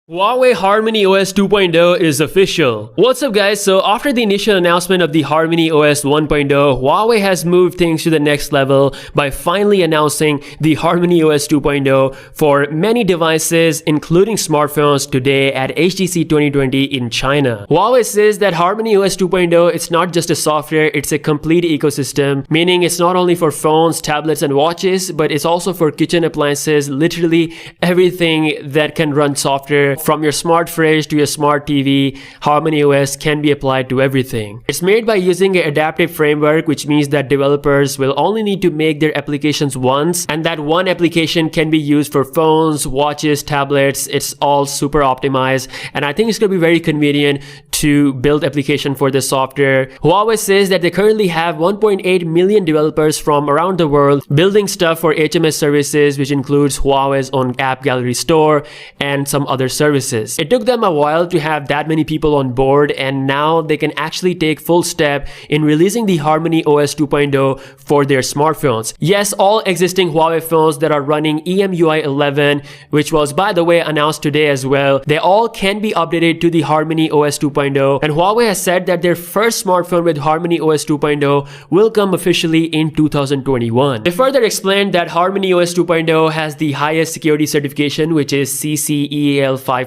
Huawei Harmony OS 2.0 is official. What's up guys, so after the initial announcement of the Harmony OS 1.0, Huawei has moved things to the next level by finally announcing the Harmony OS 2.0 for many devices including smartphones today at HTC 2020 in China. Huawei says that Harmony OS 2.0 it's not just a software, it's a complete ecosystem, meaning it's not only for phones, tablets and watches, but it's also for kitchen appliances, literally everything that can run software. From your smart fridge to your smart TV, Harmony OS can be applied to everything. It's made by using an adaptive framework, which means that developers will only need to make their applications once, and that one application can be used for phones, watches, tablets. It's all super optimized, and I think it's going to be very convenient to build application for this software. Huawei says that they currently have 1.8 million developers from around the world building stuff for HMS services, which includes Huawei's own app gallery store and some other services. It took them a while to have that many people on board, and now they can actually take full step in releasing the Harmony OS 2.0 for their smartphones. Yes, all existing Huawei phones that are running EMUI 11, which was by the way announced today as well, they all can be updated to the Harmony OS 2.0, and Huawei has said that their first smartphone with Harmony OS 2.0 will come officially in 2021. They further explained that Harmony OS 2.0 has the highest security certification, which is CCEAL5+.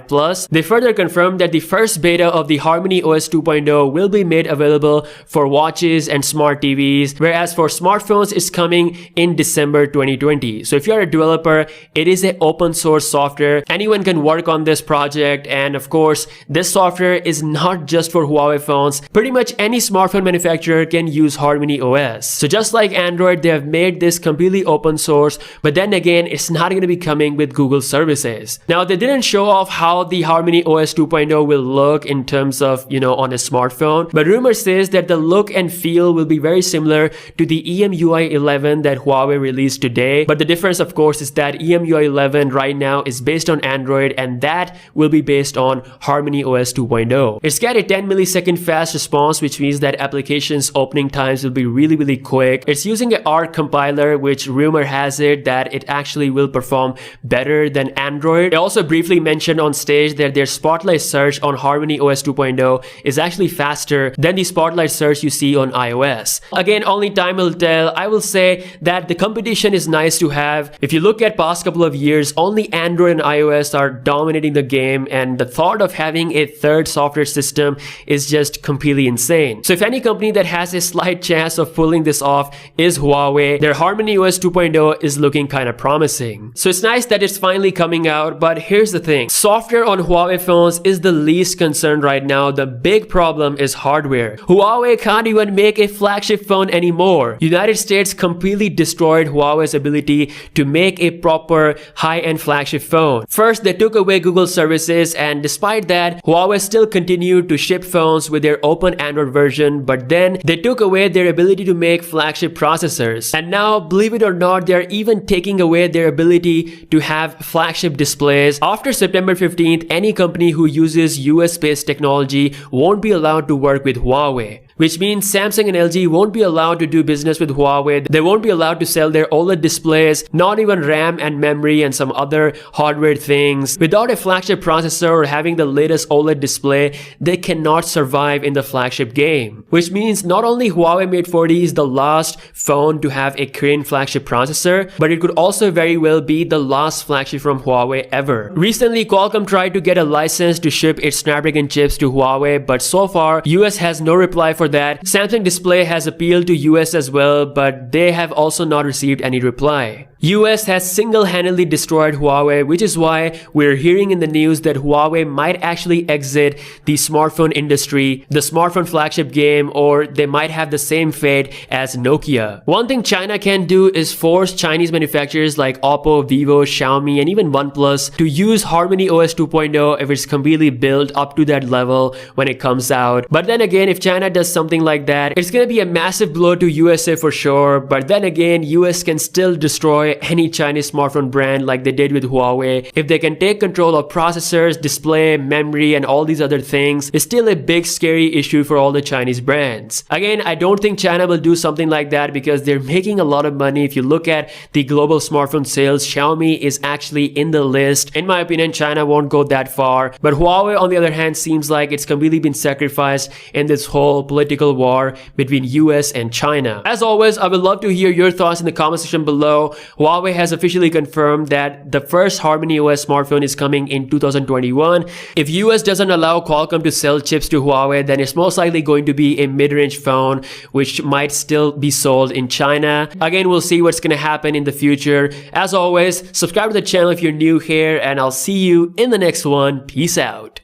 They further confirmed that the first beta of the Harmony OS 2.0 will be made available for watches and smart TVs, whereas for smartphones it's coming in December 2020. So if you're a developer, it is an open source software. Anyone can work on this project, and of course, this software is not just for Huawei phones. Pretty much any smartphone manufacturer can use Harmony OS. So just like Android, they have made this completely open source, but then again, it's not going to be coming with Google services. Now, they didn't show off how the Harmony OS 2.0 will look in terms of, on a smartphone, but rumor says that the look and feel will be very similar to the EMUI 11 that Huawei released today. But the difference, of course, is that EMUI 11 right now is based on Android, and that will be based on Harmony OS 2.0. It's got a 10 millisecond fast response, which means that applications opening times will be really quick. It's using an ARC compiler, which rumor has it that it actually will perform better than Android. They also briefly mentioned on stage that their Spotlight search on Harmony OS 2.0 is actually faster than the Spotlight search you see on iOS. Again, only time will tell. I will say that the competition is nice to have. If you look at past couple of years, only Android and iOS are dominating the game, and the thought of having a third software system is just completely insane. So if any company that has a slight chance of pulling this off is Huawei, their Harmony OS 2.0 is looking kind of promising. So it's nice that it's finally coming out, but here's the thing. Software on Huawei phones is the least concern right now. The big problem is hardware. Huawei can't even make a flagship phone anymore. United States completely destroyed Huawei's ability to make a proper high-end flagship phone. First, they took away Google services, and despite that, Huawei still continued to ship phones with their open Android version, but then they took away their ability to make flagship processors. And now, believe it or not, they're even taking away their ability to have flagship displays. After September 15th, any company who uses US-based technology won't be allowed to work with Huawei, which means Samsung and LG won't be allowed to do business with Huawei. They won't be allowed to sell their OLED displays, not even RAM and memory and some other hardware things. Without a flagship processor or having the latest OLED display, they cannot survive in the flagship game. Which means not only Huawei Mate 40 is the last phone to have a Korean flagship processor, but it could also very well be the last flagship from Huawei ever. Recently, Qualcomm tried to get a license to ship its Snapdragon chips to Huawei, but so far, US has no reply for that. Samsung Display has appealed to US as well, but they have also not received any reply. US has single-handedly destroyed Huawei, which is why we're hearing in the news that Huawei might actually exit the smartphone industry, the smartphone flagship game, or they might have the same fate as Nokia. One thing China can do is force Chinese manufacturers like Oppo, Vivo, Xiaomi, and even OnePlus to use Harmony OS 2.0 if it's completely built up to that level when it comes out. But then again, if China does something like that, it's gonna be a massive blow to USA for sure, but then again, US can still destroy destroy any Chinese smartphone brand like they did with Huawei. If they can take control of processors, display, memory, and all these other things, it's still a big scary issue for all the Chinese brands. Again, I don't think China will do something like that because they're making a lot of money. If you look at the global smartphone sales, Xiaomi is actually in the list. In my opinion, China won't go that far. But Huawei, on the other hand, seems like it's completely been sacrificed in this whole political war between US and China. As always, I would love to hear your thoughts in the comment section below. Huawei has officially confirmed that the first Harmony OS smartphone is coming in 2021. If US doesn't allow Qualcomm to sell chips to Huawei, then it's most likely going to be a mid-range phone which might still be sold in China. Again, we'll see what's gonna happen in the future. As always, subscribe to the channel if you're new here, and I'll see you in the next one. Peace out.